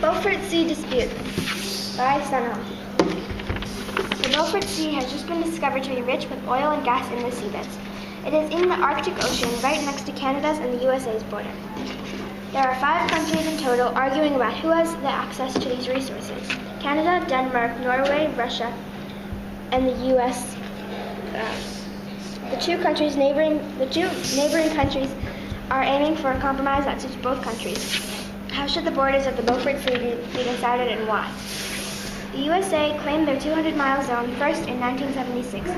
Beaufort Sea Dispute by Sanam. The Beaufort Sea has just been discovered to be rich with oil and gas in the seabeds. It is in the Arctic Ocean, right next to Canada's and the USA's border. There are 5 countries in total arguing about who has the access to these resources: Canada, Denmark, Norway, Russia, and the US. The two neighboring countries are aiming for a compromise that suits both countries. How should the borders of the Beaufort Sea be decided, and why? The USA claimed their 200-mile zone first in 1976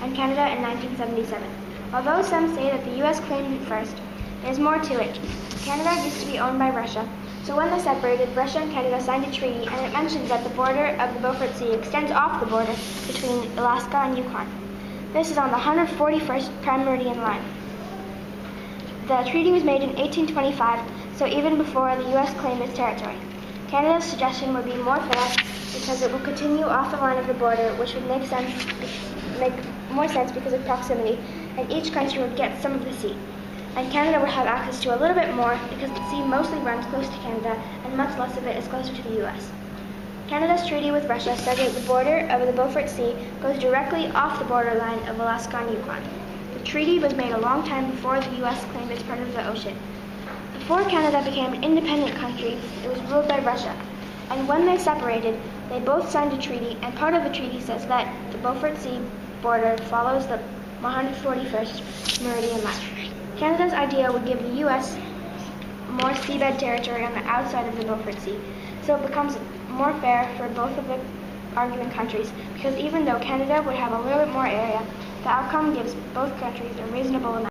and Canada in 1977. Although some say that the US claimed it first, there's more to it. Canada used to be owned by Russia, so when they separated, Russia and Canada signed a treaty, and it mentions that the border of the Beaufort Sea extends off the border between Alaska and Yukon. This is on the 141st prime meridian line. The treaty was made in 1825, so even before the US claimed its territory. Canada's suggestion would be more fair because it will continue off the line of the border, which would make more sense because of proximity, and each country would get some of the sea. And Canada would have access to a little bit more because the sea mostly runs close to Canada and much less of it is closer to the US. Canada's treaty with Russia said that the border of the Beaufort Sea goes directly off the borderline of Alaska and Yukon. The treaty was made a long time before the US claimed its part of the ocean. Before Canada became an independent country, it was ruled by Russia. And when they separated, they both signed a treaty, and part of the treaty says that the Beaufort Sea border follows the 141st meridian line. Canada's idea would give the US more seabed territory on the outside of the Beaufort Sea, so it becomes more fair for both of the arguing countries, because even though Canada would have a little bit more area, the outcome gives both countries a reasonable amount.